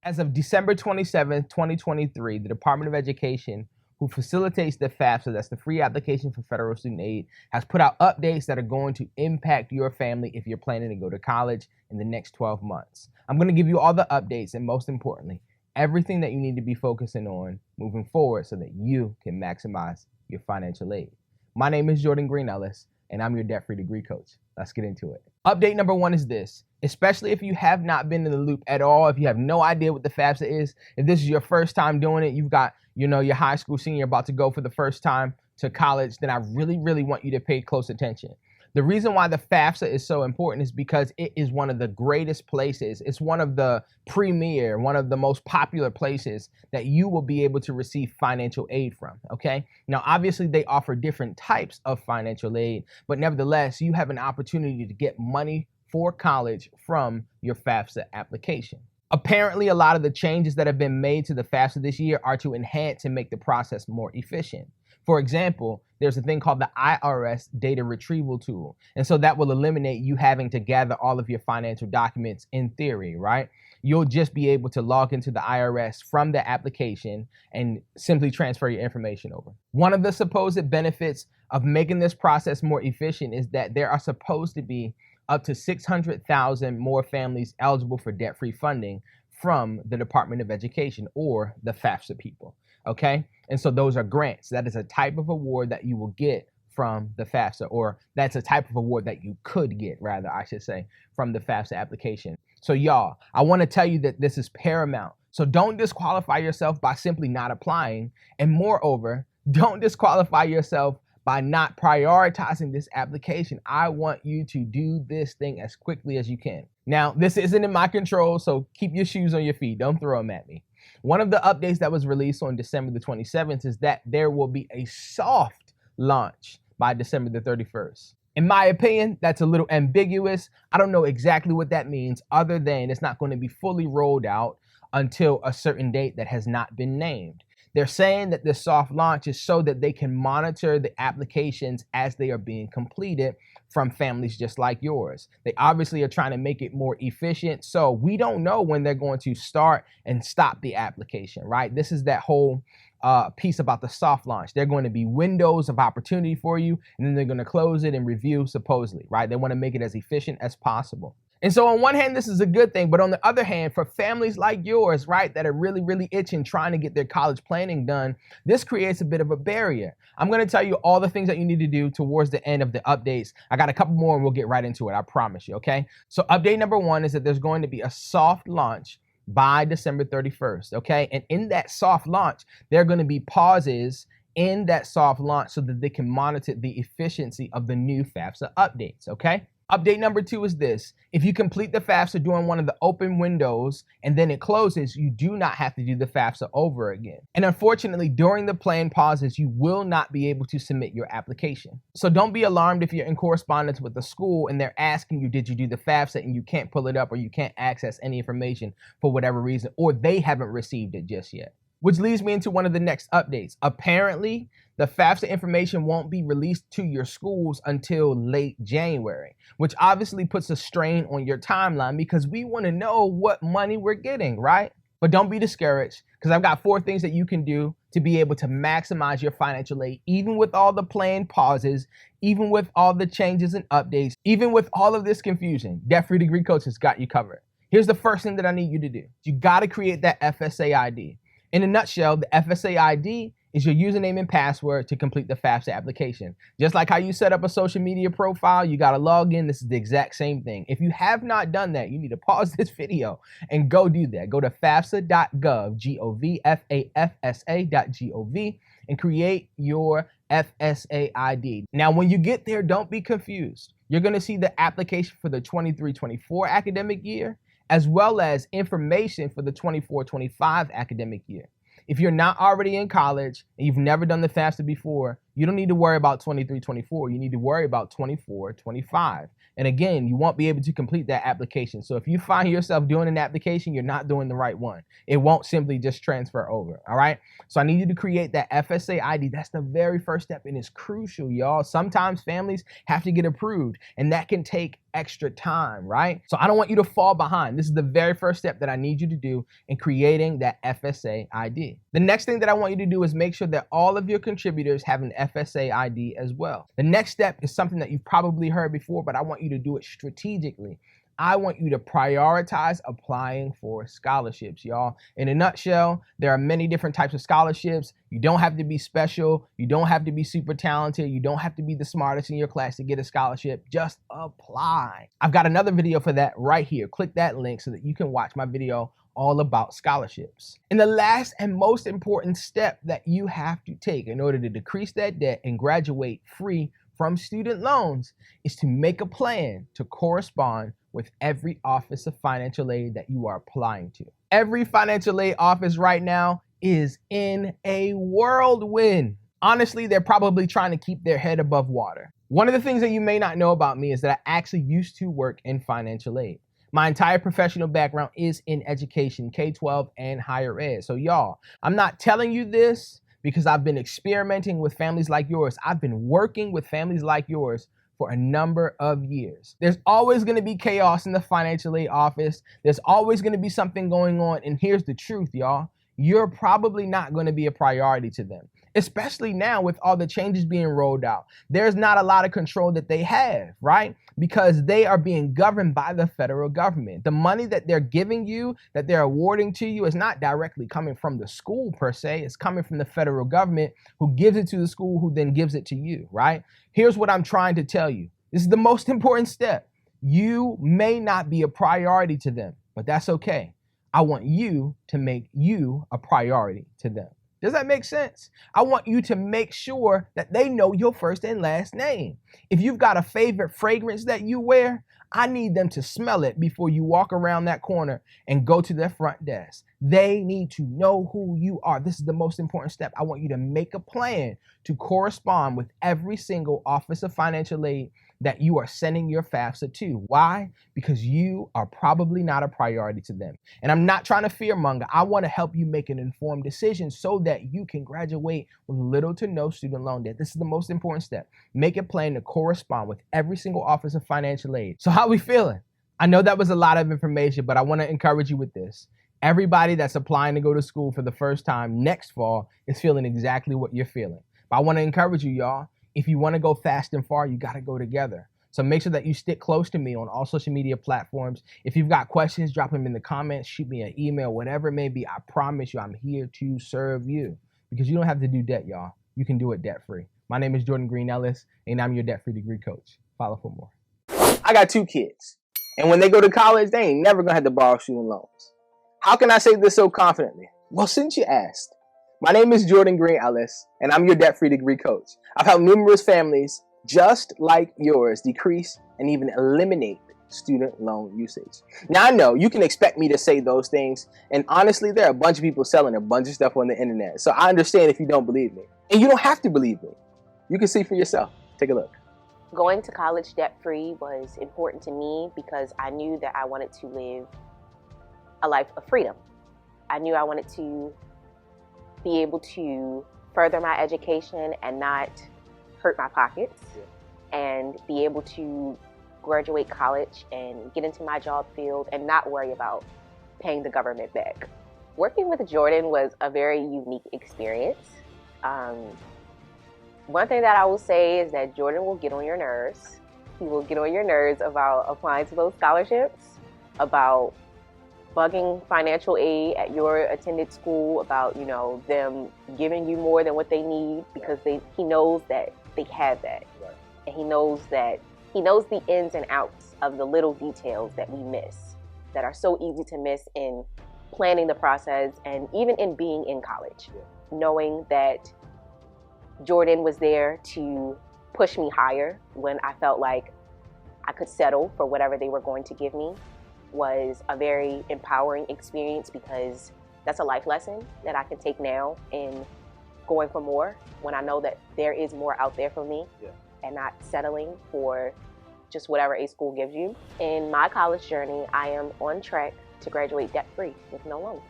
As of December 27th, 2023, the Department of Education, who facilitates the FAFSA, that's the free application for federal student aid, has put out updates that are going to impact your family if you're planning to go to college in the next 12 months. I'm going to give you all the updates and, most importantly, everything that you need to be focusing on moving forward so that you can maximize your financial aid. My name is Jordan Green-Ellis, and I'm your debt-free degree coach. Let's get into it. Update number one is this. Especially if you have not been in the loop at all, if you have no idea what the FAFSA is, if this is your first time doing it, you've got, your high school senior about to go for the first time to college, then I really, really want you to pay close attention. The reason why the FAFSA is so important is because it is one of the greatest places. It's one of the premier, one of the most popular places that you will be able to receive financial aid from, okay? Now, obviously, they offer different types of financial aid, but nevertheless, you have an opportunity to get money for college from your FAFSA application. Apparently, a lot of the changes that have been made to the FAFSA this year are to enhance and make the process more efficient. For example, there's a thing called the IRS data retrieval tool. And so that will eliminate you having to gather all of your financial documents in theory, right? You'll just be able to log into the IRS from the application and simply transfer your information over. One of the supposed benefits of making this process more efficient is that there are supposed to be up to 600,000 more families eligible for debt-free funding from the Department of Education, or the FAFSA people, okay? And so those are grants. That is a type of award that you will get from the FAFSA, or that's a type of award that you could get, rather, I should say, from the FAFSA application. So y'all, I want to tell you that this is paramount. So don't disqualify yourself by simply not applying. And moreover, don't disqualify yourself by not prioritizing this application. I want you to do this thing as quickly as you can. Now, this isn't in my control, so keep your shoes on your feet. Don't throw them at me. One of the updates that was released on December the 27th is that there will be a soft launch by December the 31st. In my opinion, that's a little ambiguous. I don't know exactly what that means, other than it's not going to be fully rolled out until a certain date that has not been named. They're saying that this soft launch is so that they can monitor the applications as they are being completed from families just like yours. They obviously are trying to make it more efficient, so we don't know when they're going to start and stop the application, right? This is that whole piece about the soft launch. They're going to be windows of opportunity for you, and then they're going to close it and review supposedly, right? They want to make it as efficient as possible. And so on one hand, this is a good thing, but on the other hand, for families like yours, right, that are really, really itching, trying to get their college planning done, this creates a bit of a barrier. I'm going to tell you all the things that you need to do towards the end of the updates. I got a couple more and we'll get right into it. I promise you, okay? So update number one is that there's going to be a soft launch by December 31st, okay? And in that soft launch, there are going to be pauses in that soft launch so that they can monitor the efficiency of the new FAFSA updates, okay? Update number two is this. If you complete the FAFSA during one of the open windows and then it closes, you do not have to do the FAFSA over again. And unfortunately, during the planned pauses, you will not be able to submit your application. So don't be alarmed if you're in correspondence with the school and they're asking you, did you do the FAFSA, and you can't pull it up or you can't access any information for whatever reason, or they haven't received it just yet. Which leads me into one of the next updates. Apparently, the FAFSA information won't be released to your schools until late January, which obviously puts a strain on your timeline because we want to know what money we're getting, right? But don't be discouraged, because I've got 4 things that you can do to be able to maximize your financial aid, even with all the planned pauses, even with all the changes and updates, even with all of this confusion. Debt-free degree coach has got you covered. Here's the first thing that I need you to do. You got to create that FSA ID. In a nutshell, the FSA ID is your username and password to complete the FAFSA application. Just like how you set up a social media profile, you got to log in. This is the exact same thing. If you have not done that, you need to pause this video and go do that. Go to FAFSA.gov, G-O-V, FAFSA.gov, and create your FSA ID. Now, when you get there, don't be confused. You're going to see the application for the 23-24 academic year, as well as information for the 24-25 academic year. If you're not already in college and you've never done the FAFSA before, you don't need to worry about 23-24. You need to worry about 24-25. And again, you won't be able to complete that application. So if you find yourself doing an application, you're not doing the right one. It won't simply just transfer over, all right? So I need you to create that FSA ID. That's the very first step, and it's crucial, y'all. Sometimes families have to get approved, and that can take extra time, right? So I don't want you to fall behind. This is the very first step that I need you to do in creating that FSA ID. The next thing that I want you to do is make sure that all of your contributors have an FSA ID as well. The next step is something that you've probably heard before, but I want you to do it strategically. I want you to prioritize applying for scholarships, y'all. In a nutshell, there are many different types of scholarships. You don't have to be special. You don't have to be super talented. You don't have to be the smartest in your class to get a scholarship. Just apply. I've got another video for that right here. Click that link so that you can watch my video all about scholarships. And the last and most important step that you have to take in order to decrease that debt and graduate free from student loans is to make a plan to correspond with every office of financial aid that you are applying to. Every financial aid office right now is in a whirlwind. Honestly, they're probably trying to keep their head above water. One of the things that you may not know about me is that I actually used to work in financial aid. My entire professional background is in education, K-12 and higher ed. So y'all, I'm not telling you this because I've been experimenting with families like yours. I've been working with families like yours for a number of years. There's always gonna be chaos in the financial aid office. There's always gonna be something going on. And here's the truth, y'all. You're probably not gonna be a priority to them, especially now with all the changes being rolled out. There's not a lot of control that they have, right? Because they are being governed by the federal government. The money that they're giving you, that they're awarding to you, is not directly coming from the school per se. It's coming from the federal government, who gives it to the school, who then gives it to you, right? Here's what I'm trying to tell you. This is the most important step. You may not be a priority to them, but that's okay. I want you to make you a priority to them. Does that make sense? I want you to make sure that they know your first and last name. If you've got a favorite fragrance that you wear, I need them to smell it before you walk around that corner and go to their front desk. They need to know who you are. This is the most important step. I want you to make a plan to correspond with every single Office of Financial Aid that you are sending your FAFSA to. Why? Because you are probably not a priority to them. And I'm not trying to fearmonger. I want to help you make an informed decision so that you can graduate with little to no student loan debt. This is the most important step. Make a plan to correspond with every single Office of Financial Aid. So how are we feeling? I know that was a lot of information, but I want to encourage you with this. Everybody that's applying to go to school for the first time next fall is feeling exactly what you're feeling. But I want to encourage you, y'all. If you want to go fast and far, you got to go together. So make sure that you stick close to me on all social media platforms. If you've got questions, drop them in the comments, shoot me an email, whatever it may be. I promise you, I'm here to serve you, because you don't have to do debt, y'all. You can do it debt-free. My name is Jordan Green-Ellis, and I'm your debt-free degree coach. Follow for more. I got 2 kids, and when they go to college, they ain't never gonna have to borrow student loans. How can I say this so confidently? Well, since you asked. My name is Jordan Green-Ellis, and I'm your debt-free degree coach. I've helped numerous families just like yours decrease and even eliminate student loan usage. Now, I know you can expect me to say those things, and honestly, there are a bunch of people selling a bunch of stuff on the internet. So I understand if you don't believe me. And you don't have to believe me. You can see for yourself. Take a look. Going to college debt-free was important to me because I knew that I wanted to live a life of freedom. I knew I wanted to be able to further my education and not hurt my pockets, and be able to graduate college and get into my job field and not worry about paying the government back. Working with Jordan was a very unique experience. One thing that I will say is that Jordan will get on your nerves. He will get on your nerves about applying to those scholarships, about bugging financial aid at your attended school, about, you know, them giving you more than what they need, because he knows that they have that. Right. And he knows the ins and outs of the little details that we miss, that are so easy to miss in planning the process and even in being in college. Yeah. Knowing that Jordan was there to push me higher when I felt like I could settle for whatever they were going to give me was a very empowering experience, because that's a life lesson that I can take now in going for more, when I know that there is more out there for me. Yeah. And not settling for just whatever a school gives you. In my college journey, I am on track to graduate debt-free with no loans.